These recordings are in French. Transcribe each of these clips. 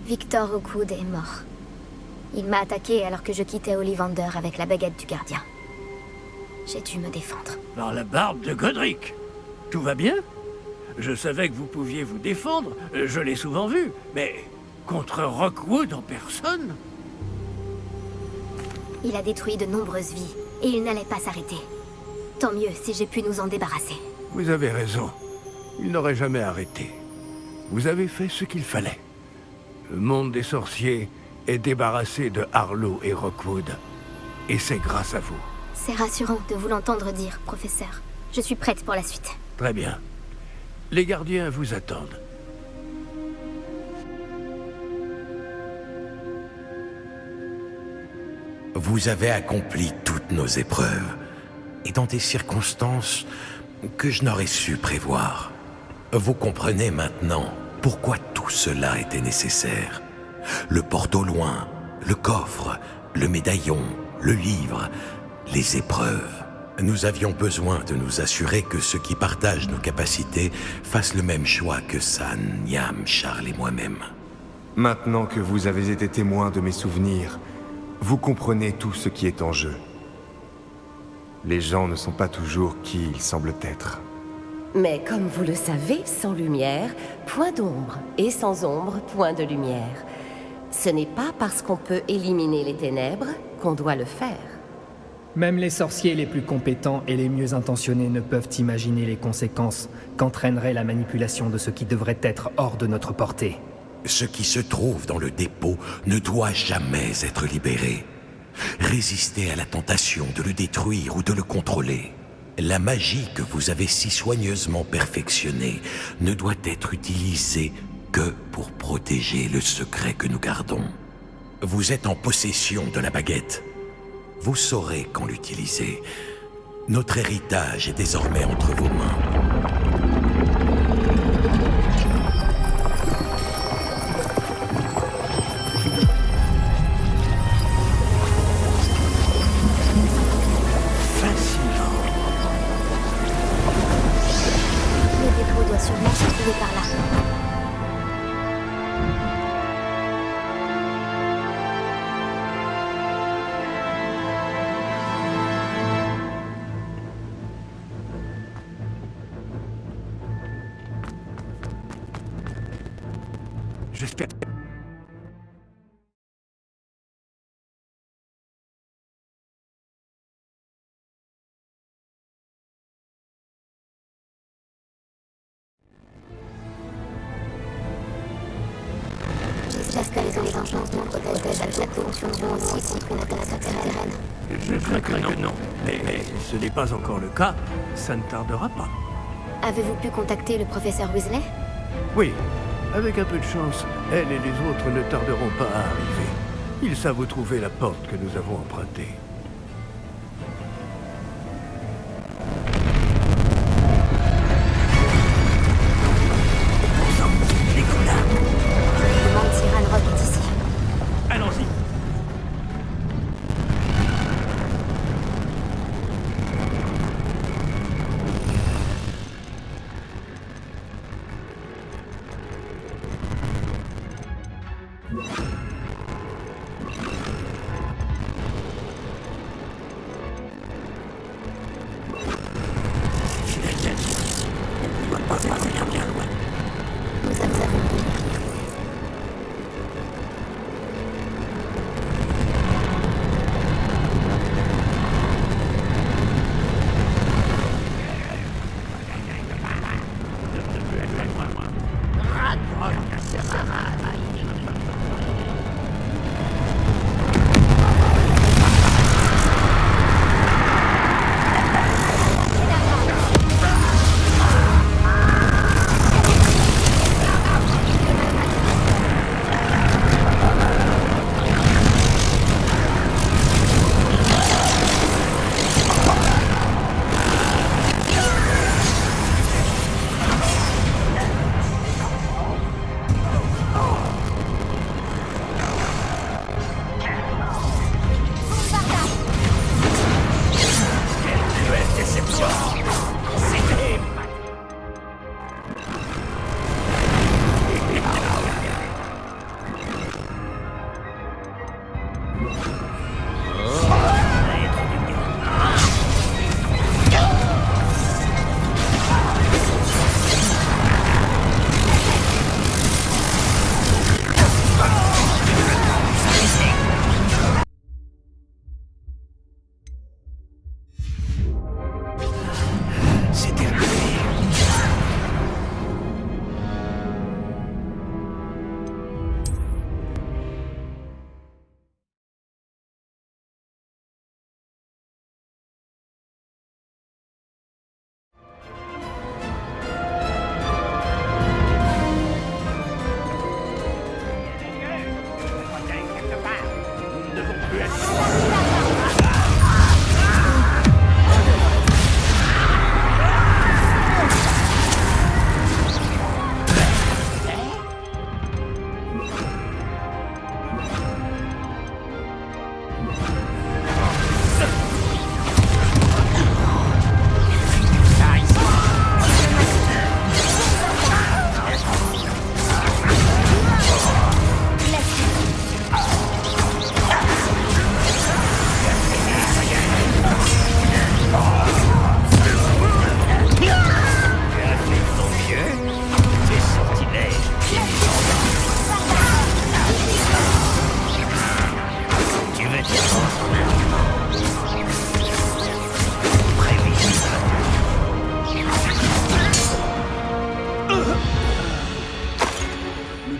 Victor Rookwood est mort. Il m'a attaqué alors que je quittais Ollivander avec la baguette du gardien. J'ai dû me défendre. Par la barbe de Godric. Tout va bien? Je savais que vous pouviez vous défendre, je l'ai souvent vu, mais contre Rookwood en personne? Il a détruit de nombreuses vies, et il n'allait pas s'arrêter. Tant mieux si j'ai pu nous en débarrasser. Vous avez raison. Il n'aurait jamais arrêté. Vous avez fait ce qu'il fallait. Le monde des sorciers est débarrassé de Harlow et Rookwood. Et c'est grâce à vous. C'est rassurant de vous l'entendre dire, professeur. Je suis prête pour la suite. Très bien. Les gardiens vous attendent. Vous avez accompli toutes nos épreuves, et dans des circonstances que je n'aurais su prévoir. Vous comprenez maintenant pourquoi tout cela était nécessaire. Le porte au loin, le coffre, le médaillon, le livre, les épreuves. Nous avions besoin de nous assurer que ceux qui partagent nos capacités fassent le même choix que San, Niam, Charles et moi-même. Maintenant que vous avez été témoin de mes souvenirs, vous comprenez tout ce qui est en jeu. Les gens ne sont pas toujours qui ils semblent être. Mais comme vous le savez, sans lumière, point d'ombre, et sans ombre, point de lumière. Ce n'est pas parce qu'on peut éliminer les ténèbres qu'on doit le faire. Même les sorciers les plus compétents et les mieux intentionnés ne peuvent imaginer les conséquences qu'entraînerait la manipulation de ce qui devrait être hors de notre portée. Ce qui se trouve dans le dépôt ne doit jamais être libéré. Résistez à la tentation de le détruire ou de le contrôler. La magie que vous avez si soigneusement perfectionnée ne doit être utilisée que pour protéger le secret que nous gardons. Vous êtes en possession de la baguette. Vous saurez quand l'utiliser. Notre héritage est désormais entre vos mains. Sûrement se trouver par là. J'espère. J'espère que les enchantements protègent avec la corruption vont aussi contre une attaque souterraine. Je crains que non. Mais ce n'est pas encore le cas. Ça ne tardera pas. Avez-vous pu contacter le professeur Weasley? Oui. Avec un peu de chance, elle et les autres ne tarderont pas à arriver. Ils savent où trouver la porte que nous avons empruntée. Nous avons...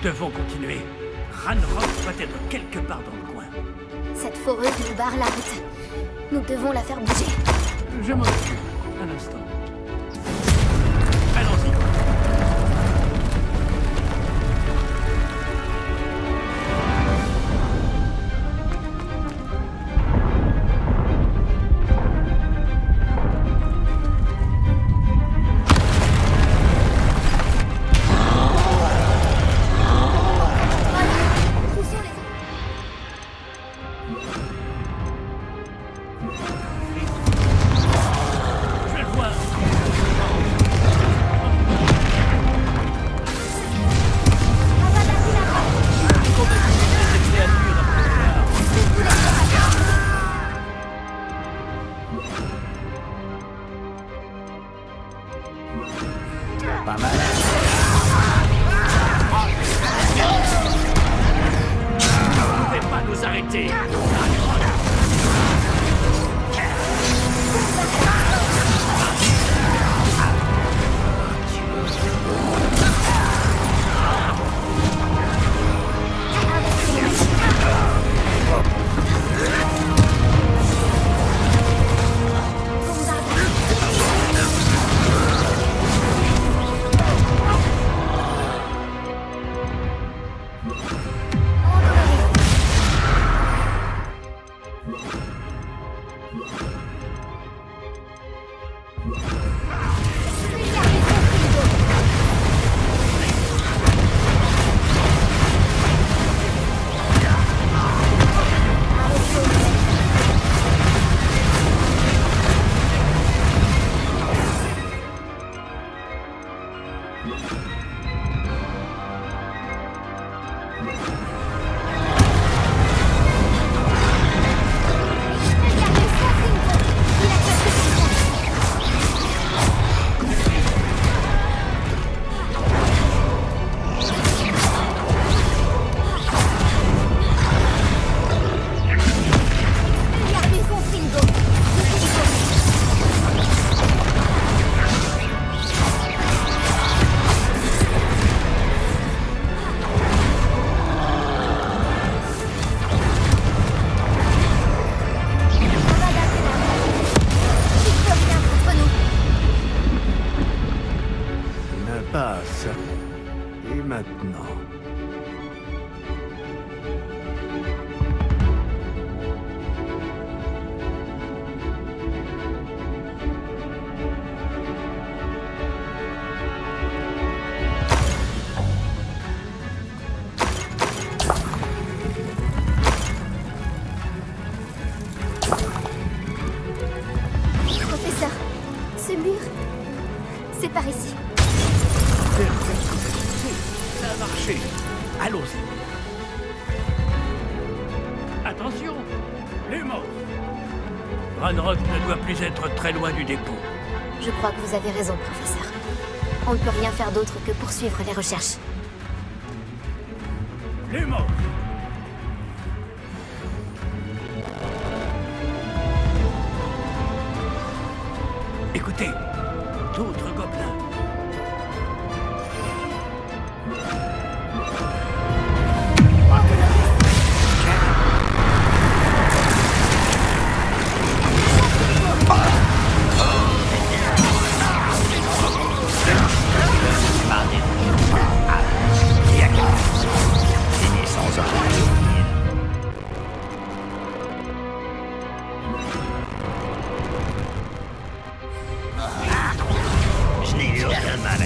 devons continuer. Ranrock doit être quelque part dans le coin. Cette foreuse nous barre la route. Nous devons la faire bouger. Je m'en occupe. Un instant. Allons-y. Pas mal. Vous ne pouvez pas nous arrêter. passe. Et maintenant... Professeur, ce mur, c'est par ici. Ça a marché. Allons-y. Attention, Lumos. Ranrock ne doit plus être très loin du dépôt. Je crois que vous avez raison, professeur. On ne peut rien faire d'autre que poursuivre les recherches. Lumos. Écoutez, D'autres gobelins. Je n'ai eu aucun mal à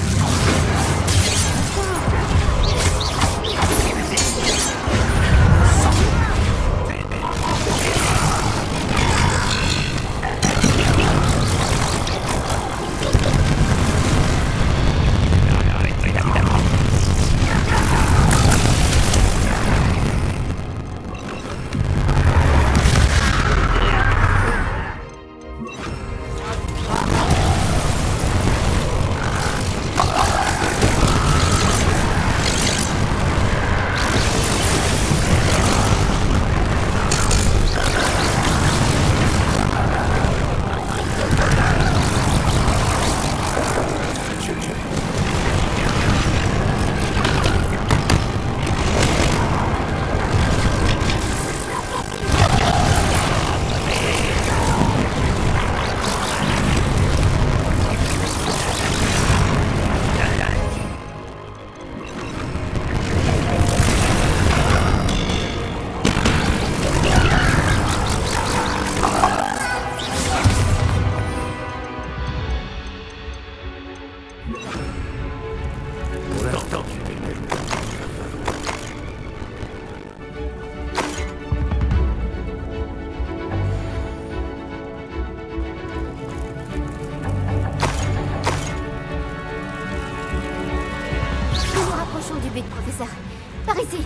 professeur. Par ici.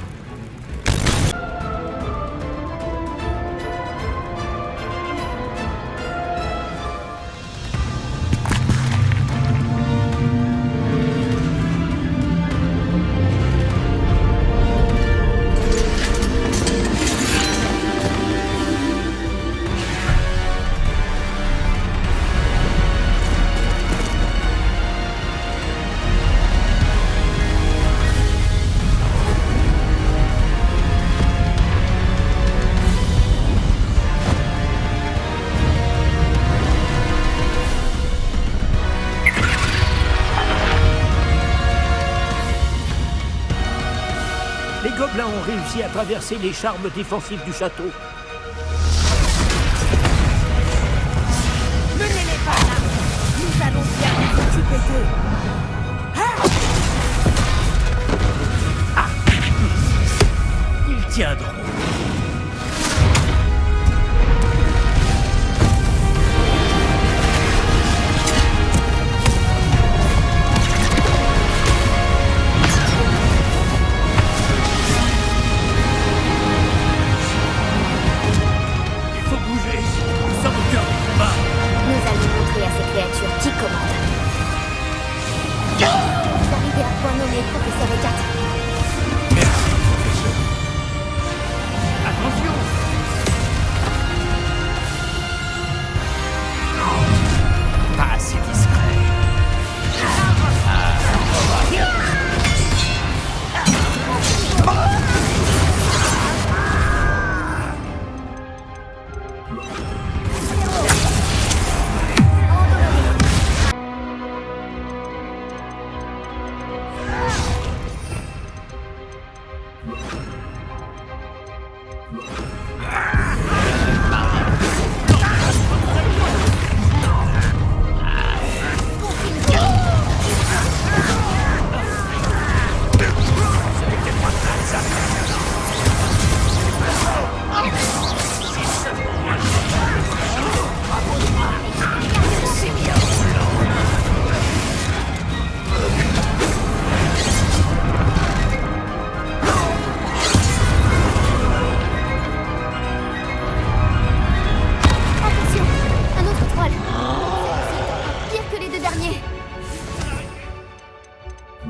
Les gobelins ont réussi à traverser les charmes défensifs du château. Menez-les par là. Nous allons bien nous occuper d'eux. Ils tiendront. Nous allons montrer à ces créatures qui commande. Vous arrivez à point nommé, professeur Hecat. Merci, professeur. Attention! Pas assez discret. C'est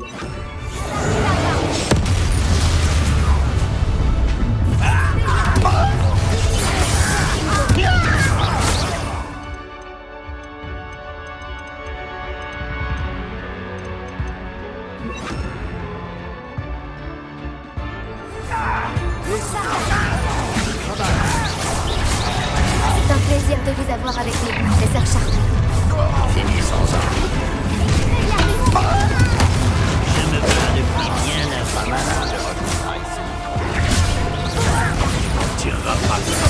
un plaisir de vous avoir avec nous, professeur Sharp. Finissons-en. Je me plains depuis bien avant de retourner ici. On tirera pas de la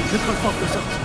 Notre propre sortie.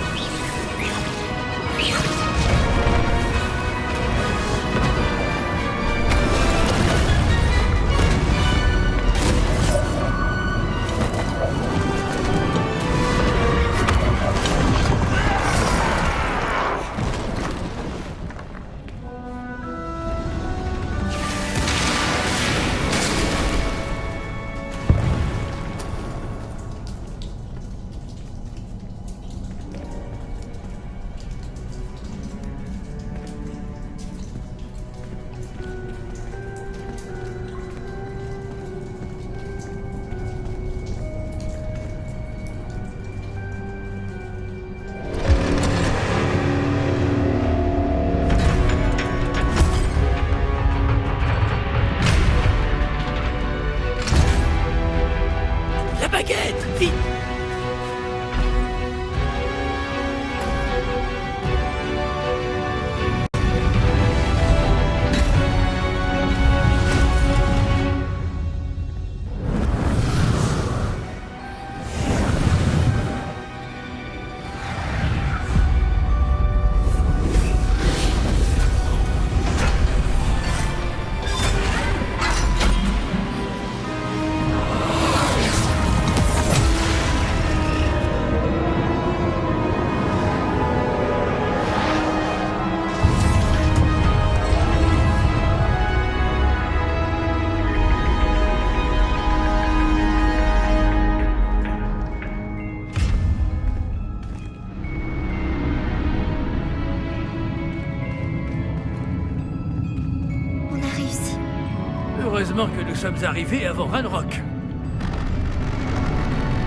La baguette! Vite! On a réussi. Heureusement que nous sommes arrivés avant Ranrock.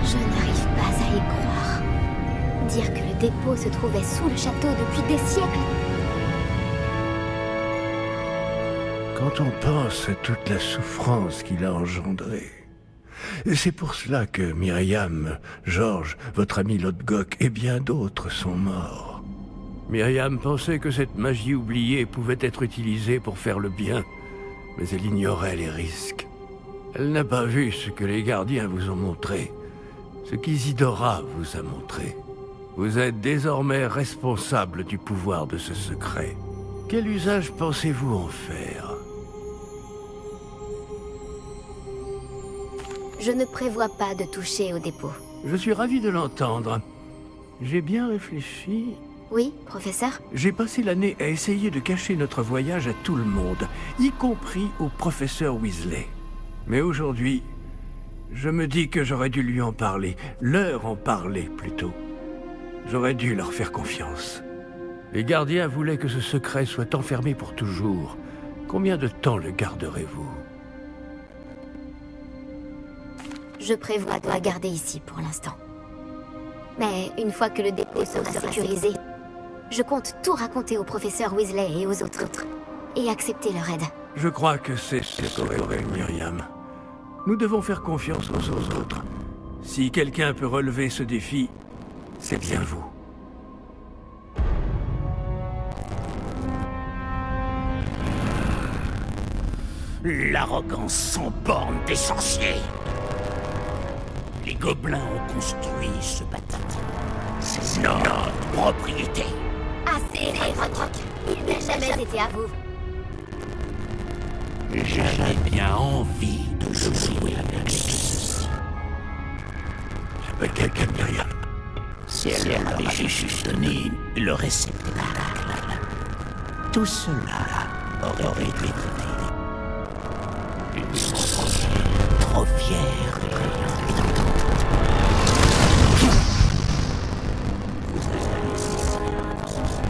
Je n'arrive pas à y croire. Dire que le dépôt se trouvait sous le château depuis des siècles. Quand on pense à toute la souffrance qu'il a engendrée. Et c'est pour cela que Myriam, George, votre ami Lodgok et bien d'autres sont morts. Myriam pensait que cette magie oubliée pouvait être utilisée pour faire le bien, mais elle ignorait les risques. Elle n'a pas vu ce que les gardiens vous ont montré, ce qu'Isidora vous a montré. Vous êtes désormais responsable du pouvoir de ce secret. Quel usage pensez-vous en faire ? Je ne prévois pas de toucher au dépôt. Je suis ravi de l'entendre. J'ai bien réfléchi. Oui, professeur? J'ai passé l'année à essayer de cacher notre voyage à tout le monde, y compris au professeur Weasley. Mais aujourd'hui, je me dis que j'aurais dû lui en parler, leur en parler plutôt. J'aurais dû leur faire confiance. Les gardiens voulaient que ce secret soit enfermé pour toujours. Combien de temps le garderez-vous ? Je prévois de la garder ici pour l'instant. Mais une fois que le dépôt sera sécurisé, je compte tout raconter au professeur Weasley et aux autres, et accepter leur aide. Je crois que c'est ce qu'aurait Myriam. Nous devons faire confiance aux autres. Si quelqu'un peut relever ce défi, c'est bien vous. L'arrogance sans borne des sorciers. Les gobelins ont construit ce bâtiment. C'est notre propriété. Assez, Ranrock. Il n'a jamais été à vous. J'avais bien envie de jouer avec ceci. Peut-être rien. Si elle m'avait juste donné le réceptacle, tout cela aurait été une sorcière trop fière et rayonnante. Vous avez laissé silence.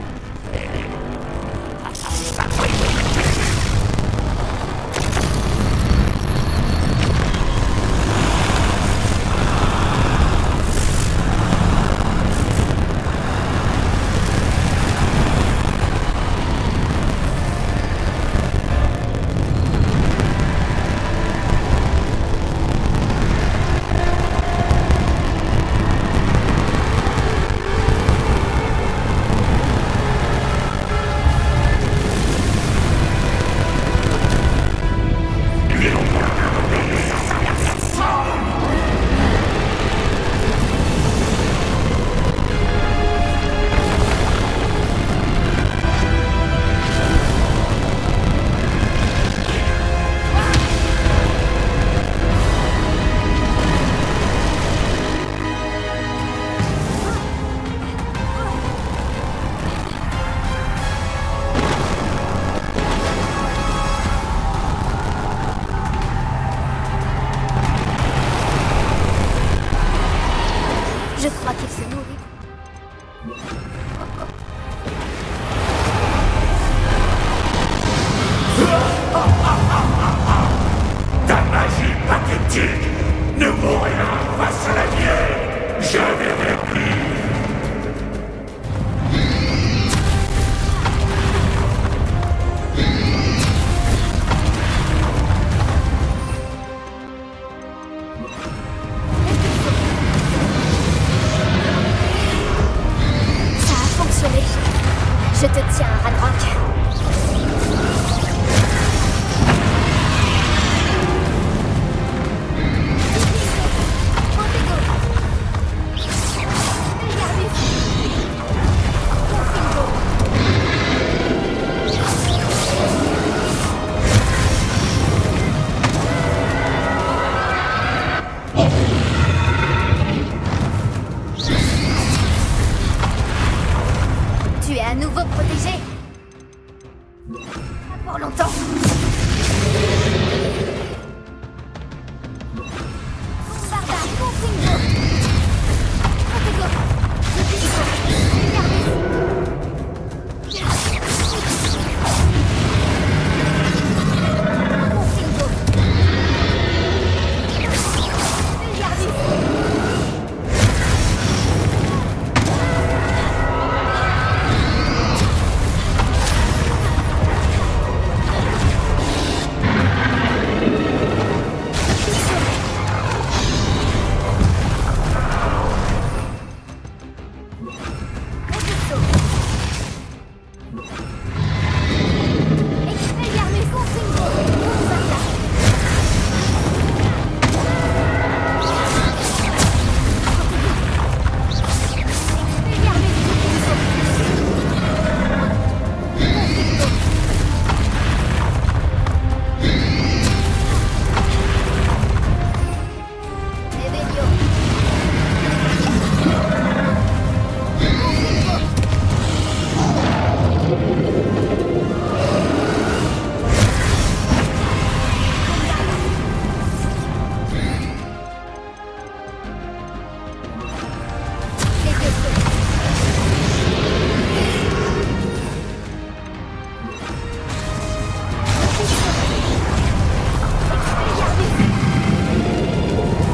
Je crois qu'il se nourrit. Ta magie pathétique ne vaut rien face à la mienne. Je vais répliquer. Ça a fonctionné. Je te tiens, Ranrock. Tu es à nouveau protégé. Pas pour longtemps. Barda, Confringo. Protego.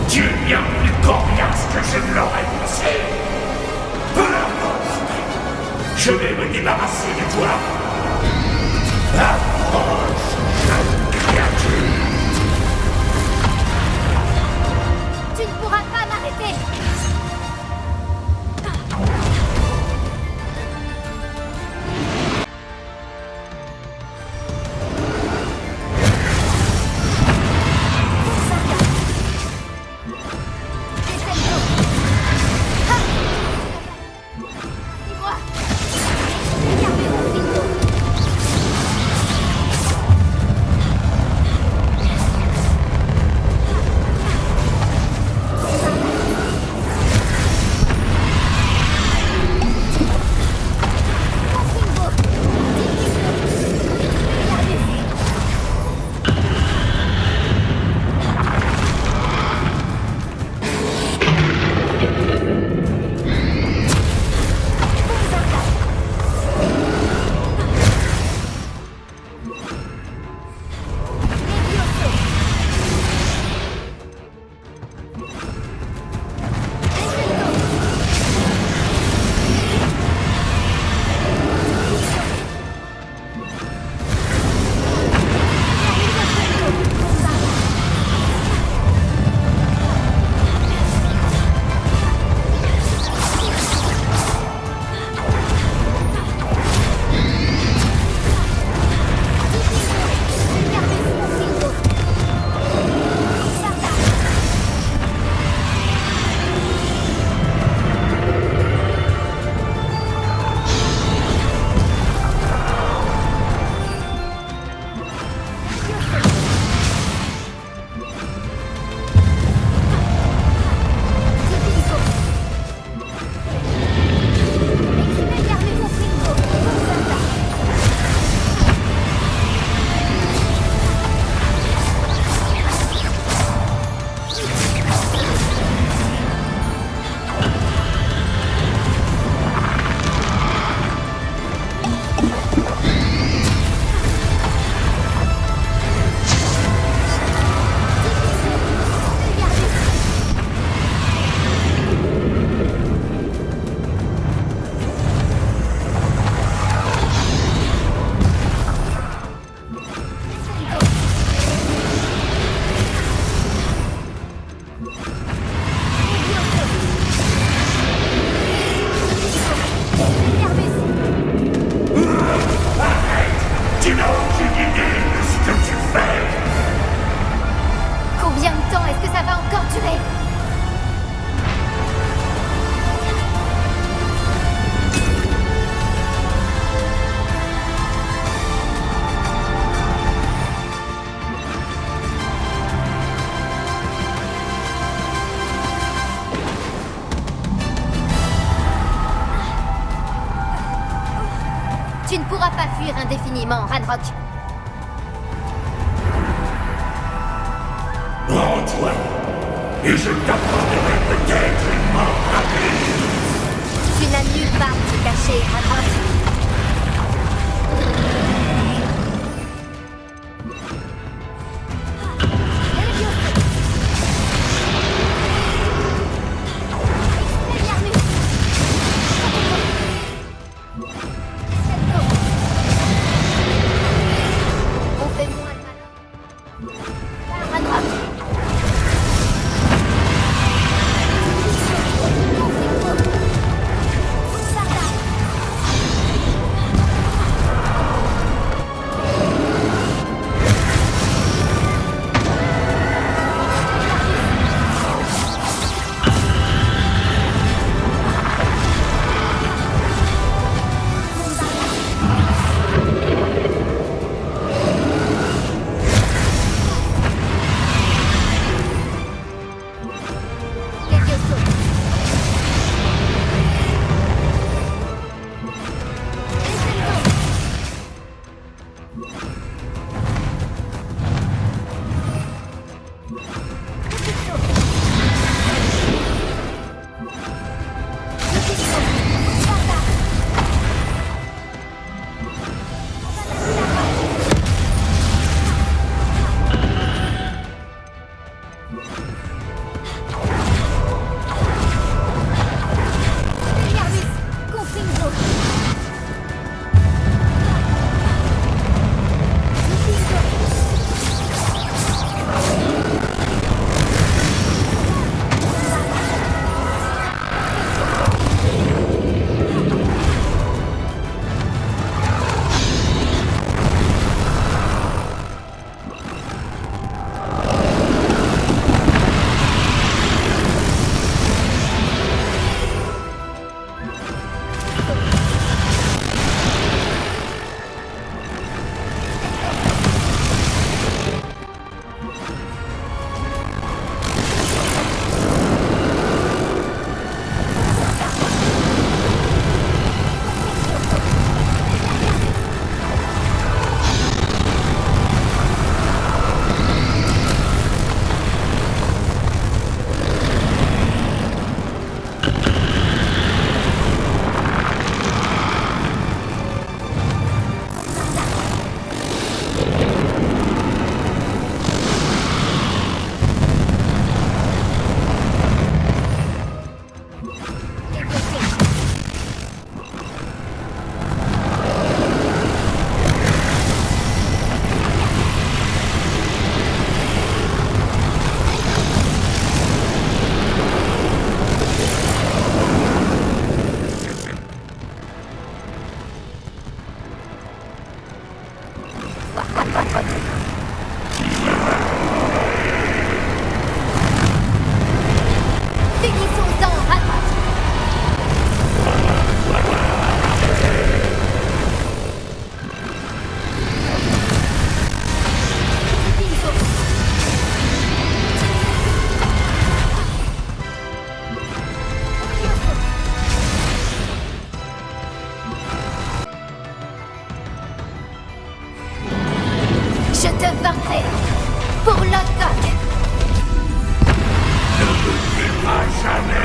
Tu es bien plus coriace que je ne l'aurais pensé. Peu importe. Je vais me débarrasser de toi. Approche, jeune créature. Tu ne pourras pas m'arrêter. Tu ne pourras pas fuir indéfiniment, Ranrock. Rends-toi, et je t'apporterai peut-être une mort rapide. Tu n'as nulle part où te cacher, Ranrock. Je te vaincrai pour Lodgok. Ne me fais pas jamais.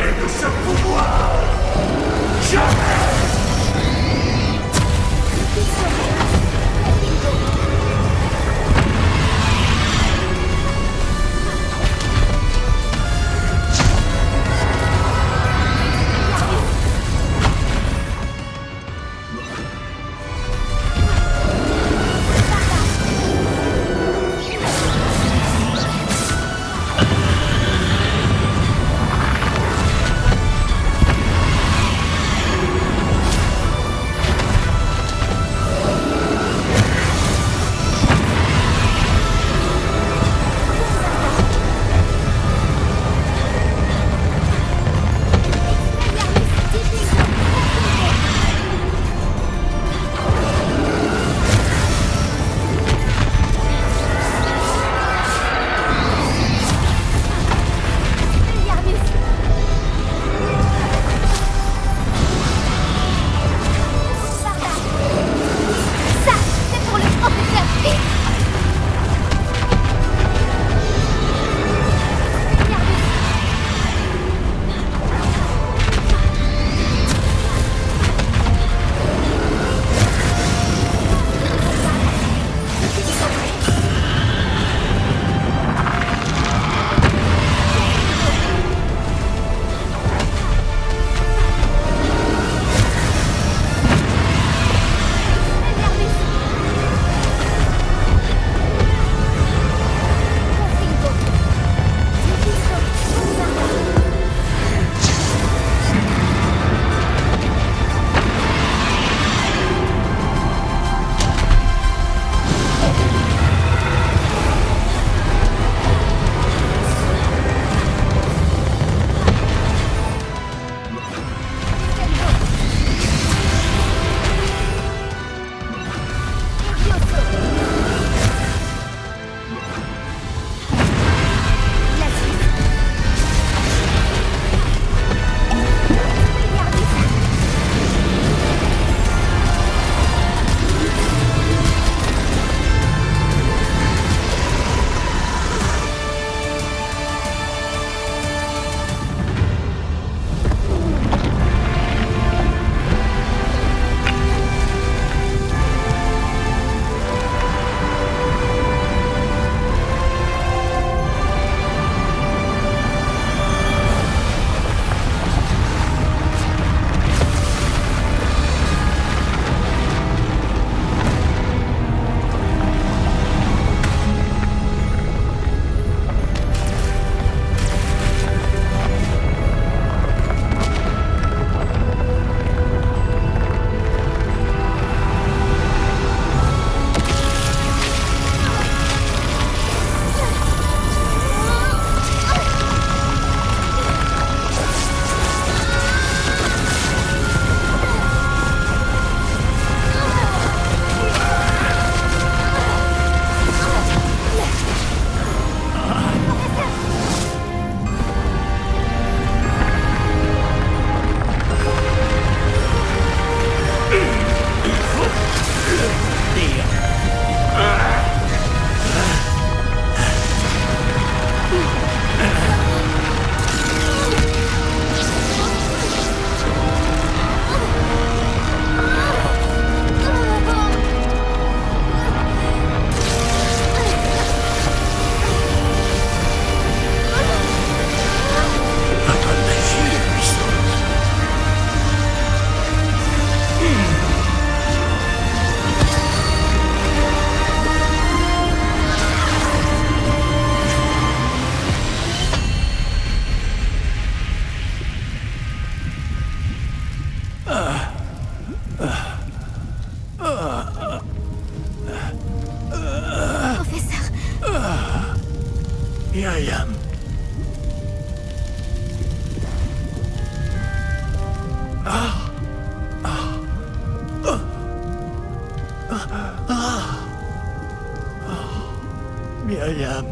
Madame,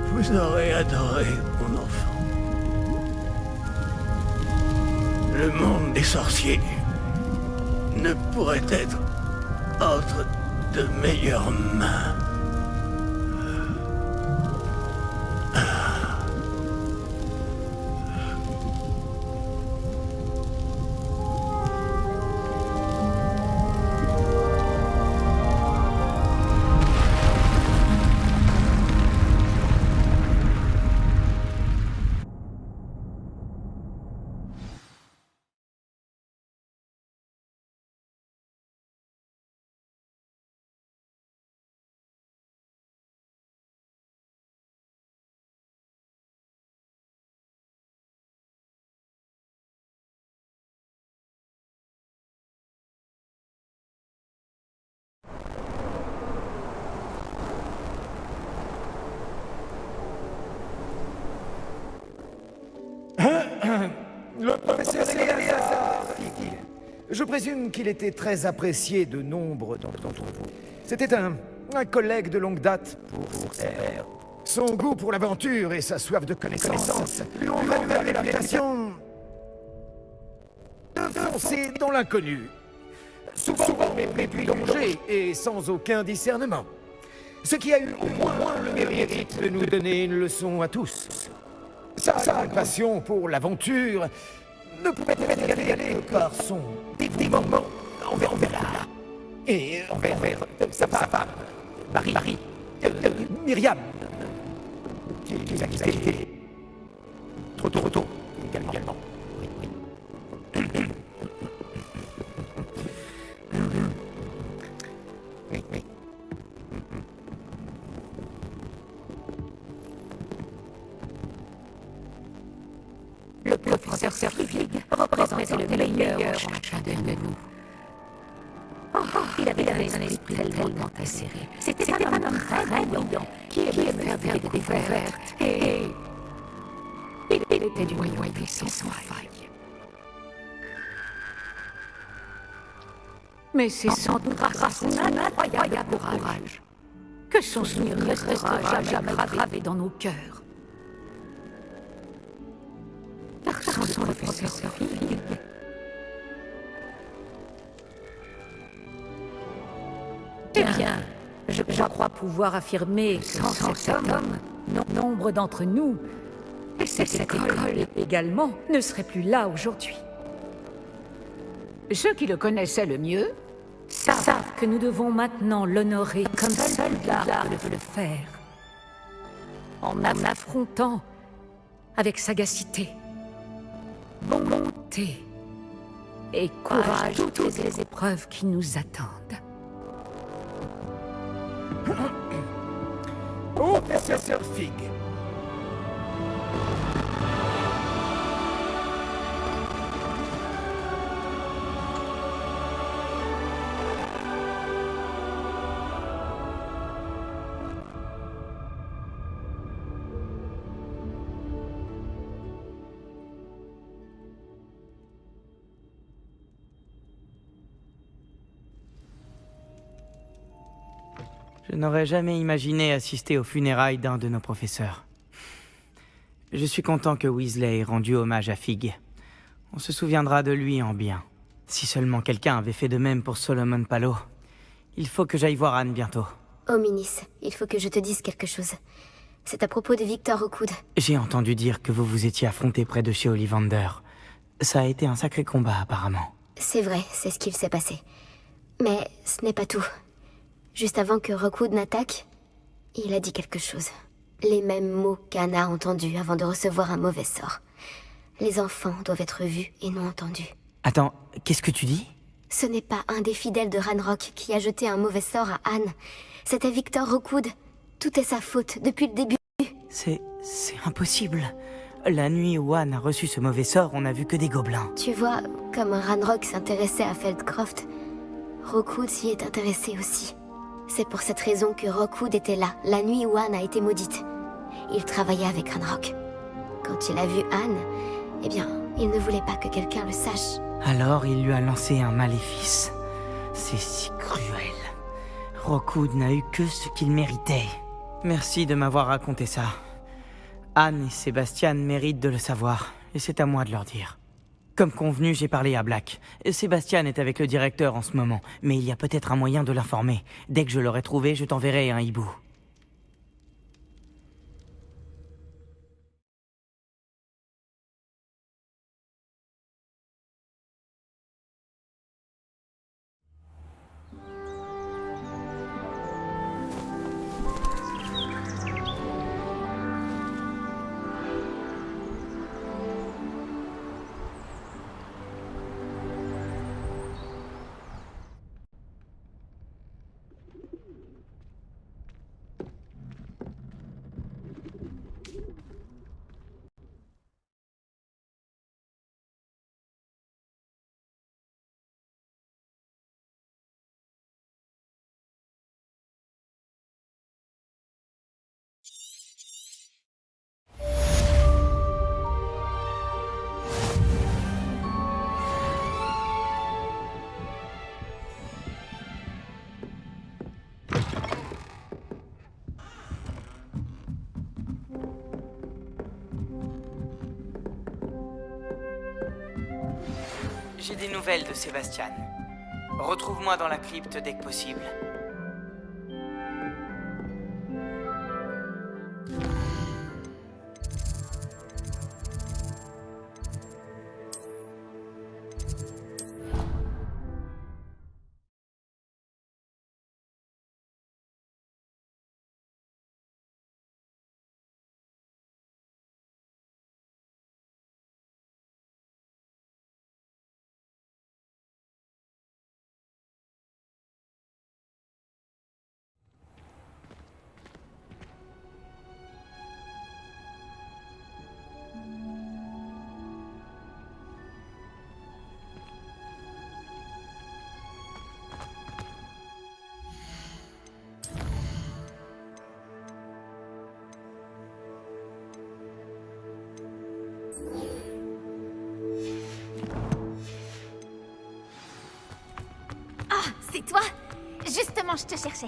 vous aurez adoré mon enfant. Le monde des sorciers ne pourrait être entre de meilleures mains. Le professeur Fig. Je présume qu'il était très apprécié de nombre d'entre vous. C'était un collègue de longue date pour R. Son goût pour l'aventure et sa soif de connaissance lui ont valu l'impression de foncer dans l'inconnu. Souvent mépris danger et sans aucun discernement. Ce qui a eu au moins le mérite de nous donner une leçon à tous. Sa passion pour l'aventure ne pouvait être égalée par son dévouement envers et envers sa femme, Marie, Myriam, qui a quitté trop tôt également. Oui. Le professeur Fig représentait le meilleur en chacun de nous. Il avait un esprit tellement acéré. C'était un homme très brillant qui aimait faire des découvertes et il était du loyauté sans faille. Mais c'est sans doute grâce à son incroyable courage que son souvenir ne restera jamais gravé dans nos cœurs. Car sans son professeur Fig, eh bien, je crois pouvoir affirmer sans cet homme, nombre d'entre nous, et cette école également, ne serait plus là aujourd'hui. Ceux qui le connaissaient le mieux savent que nous devons maintenant l'honorer comme seul l'art peut le faire, en affrontant avec sagacité, bonté et courage toutes les épreuves qui nous attendent. Oh, professeur Fig. Je n'aurais jamais imaginé assister aux funérailles d'un de nos professeurs. Je suis content que Weasley ait rendu hommage à Fig. On se souviendra de lui en bien. Si seulement quelqu'un avait fait de même pour Solomon Palo. Il faut que j'aille voir Anne bientôt. Oh, Minis, il faut que je te dise quelque chose. C'est à propos de Victor Rookwood. J'ai entendu dire que vous vous étiez affronté près de chez Ollivander. Ça a été un sacré combat, apparemment. C'est vrai, c'est ce qu'il s'est passé. Mais ce n'est pas tout. Juste avant que Rookwood n'attaque, il a dit quelque chose. Les mêmes mots qu'Anne a entendus avant de recevoir un mauvais sort. Les enfants doivent être vus et non entendus. Attends, qu'est-ce que tu dis? Ce n'est pas un des fidèles de Ranrock qui a jeté un mauvais sort à Anne. C'était Victor Rookwood. Tout est sa faute, depuis le début. C'est impossible. La nuit où Anne a reçu ce mauvais sort, on n'a vu que des gobelins. Tu vois, comme Ranrock s'intéressait à Feldcroft, Rookwood s'y est intéressé aussi. C'est pour cette raison que Rookwood était là, la nuit où Anne a été maudite. Il travaillait avec Ranrock. Quand il a vu Anne, eh bien, il ne voulait pas que quelqu'un le sache. Alors il lui a lancé un maléfice. C'est si cruel. Rookwood n'a eu que ce qu'il méritait. Merci de m'avoir raconté ça. Anne et Sébastien méritent de le savoir, et c'est à moi de leur dire. Comme convenu, j'ai parlé à Black. Sébastien est avec le directeur en ce moment, mais il y a peut-être un moyen de l'informer. Dès que je l'aurai trouvé, je t'enverrai un hibou. J'ai des nouvelles de Sébastien. Retrouve-moi dans la crypte dès que possible. C'est toi? Justement, je te cherchais.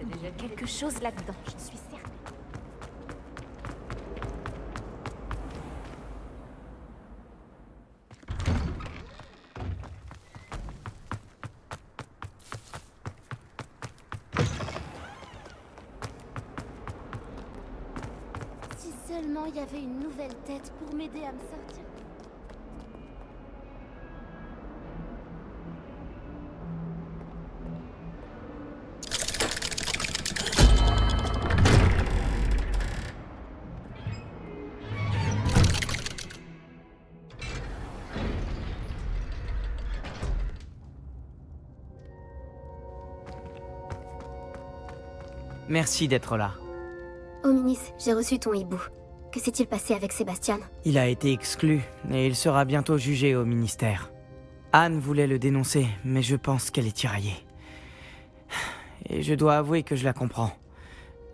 Il y a quelque chose là-dedans, je suis certaine. Seulement il y avait une nouvelle tête pour m'aider à me sortir. Merci d'être là. Hominis, j'ai reçu ton hibou. Que s'est-il passé avec Sébastien? Il a été exclu, et il sera bientôt jugé au ministère. Anne voulait le dénoncer, mais je pense qu'elle est tiraillée. Et je dois avouer que je la comprends.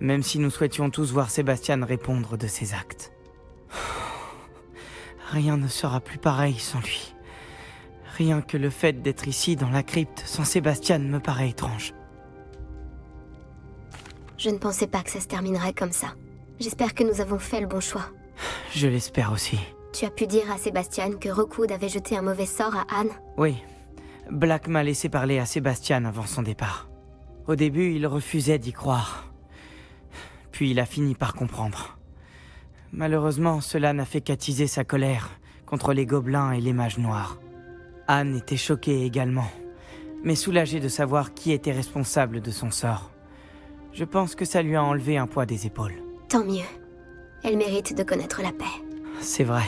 Même si nous souhaitions tous voir Sébastien répondre de ses actes. Rien ne sera plus pareil sans lui. Rien que le fait d'être ici dans la crypte sans Sébastien me paraît étrange. Je ne pensais pas que ça se terminerait comme ça. J'espère que nous avons fait le bon choix. Je l'espère aussi. Tu as pu dire à Sébastien que Rookwood avait jeté un mauvais sort à Anne? Oui. Black m'a laissé parler à Sébastien avant son départ. Au début, il refusait d'y croire. Puis il a fini par comprendre. Malheureusement, cela n'a fait qu'attiser sa colère contre les gobelins et les mages noirs. Anne était choquée également, mais soulagée de savoir qui était responsable de son sort. Je pense que ça lui a enlevé un poids des épaules. Tant mieux. Elle mérite de connaître la paix. C'est vrai.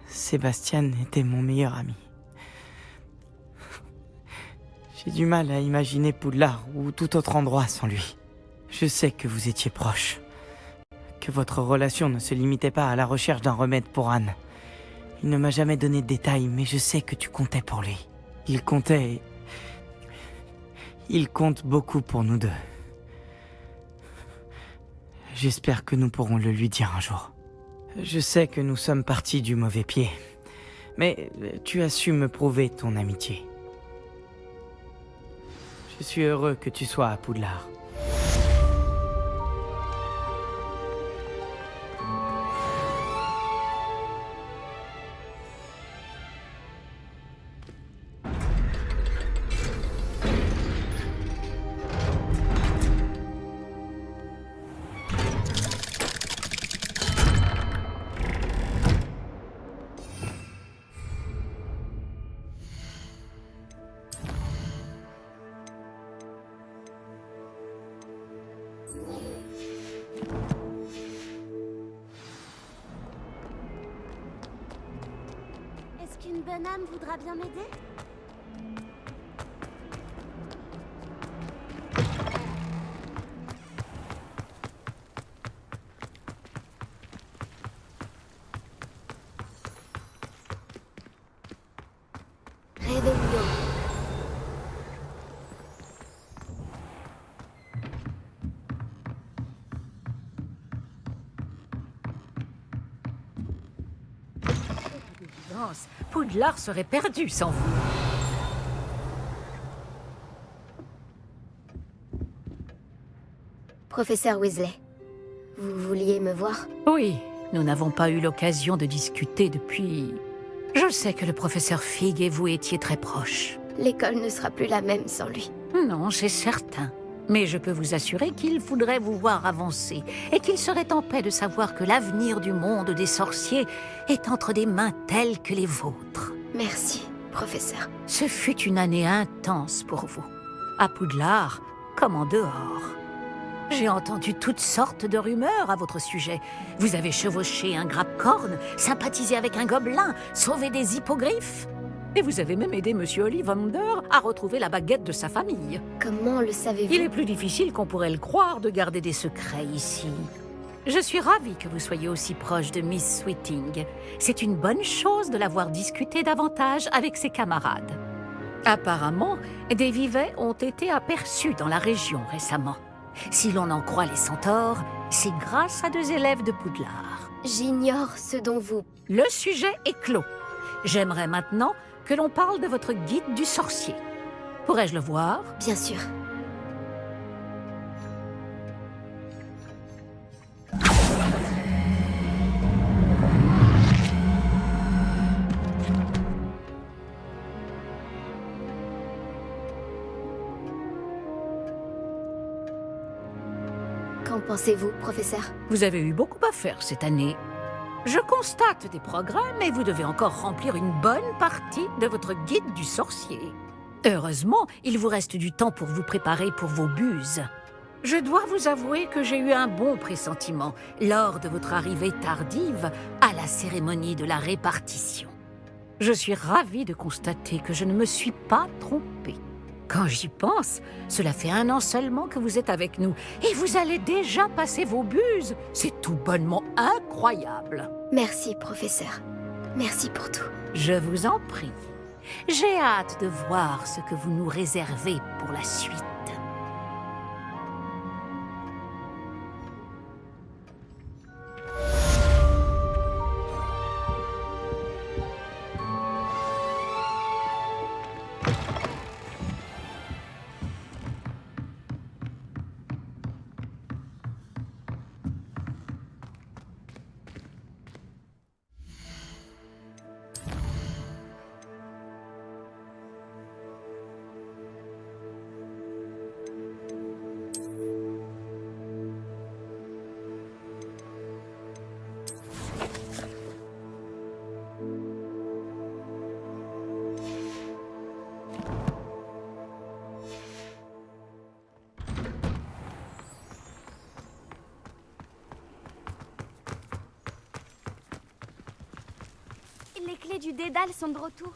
Sébastien était mon meilleur ami. J'ai du mal à imaginer Poudlard ou tout autre endroit sans lui. Je sais que vous étiez proches. Que votre relation ne se limitait pas à la recherche d'un remède pour Anne. Il ne m'a jamais donné de détails, mais je sais que tu comptais pour lui. Il comptait... Il compte beaucoup pour nous deux. J'espère que nous pourrons le lui dire un jour. Je sais que nous sommes partis du mauvais pied, Mais tu as su me prouver ton amitié. Je suis heureux que tu sois à Poudlard. Est-ce qu'une bonne âme voudra bien m'aider? Réveillons. Poudlard serait perdu sans vous. Professeur Weasley, vous vouliez me voir? Oui, nous n'avons pas eu l'occasion de discuter depuis... Je sais que le professeur Fig et vous étiez très proches. L'école ne sera plus la même sans lui. Non, c'est certain. Mais je peux vous assurer qu'il faudrait vous voir avancer et qu'il serait en paix de savoir que l'avenir du monde des sorciers est entre des mains telles que les vôtres. Merci, professeur. Ce fut une année intense pour vous. À Poudlard, comme en dehors. J'ai entendu toutes sortes de rumeurs à votre sujet. Vous avez chevauché un grappe-corne, sympathisé avec un gobelin, sauvé des hippogriffes. Et vous avez même aidé Monsieur Ollivander à retrouver la baguette de sa famille. Comment le savez-vous? Il est plus difficile qu'on pourrait le croire de garder des secrets ici. Je suis ravie que vous soyez aussi proche de Miss Sweeting. C'est une bonne chose de l'avoir discuté davantage avec ses camarades. Apparemment, des vivets ont été aperçus dans la région récemment. Si l'on en croit les centaures, c'est grâce à 2 élèves de Poudlard. J'ignore ce dont vous... Le sujet est clos. J'aimerais maintenant que l'on parle de votre guide du sorcier. Pourrais-je le voir? Bien sûr. Qu'en pensez-vous, professeur? Vous avez eu beaucoup à faire cette année. Je constate des progrès, mais vous devez encore remplir une bonne partie de votre guide du sorcier. Heureusement, il vous reste du temps pour vous préparer pour vos buses. Je dois vous avouer que j'ai eu un bon pressentiment lors de votre arrivée tardive à la cérémonie de la répartition. Je suis ravie de constater que je ne me suis pas trompée. Quand j'y pense, cela fait 1 an seulement que vous êtes avec nous et vous allez déjà passer vos buses. C'est tout bonnement incroyable. Merci, professeur. Merci pour tout. Je vous en prie. J'ai hâte de voir ce que vous nous réservez pour la suite. Les clés du dédale sont de retour.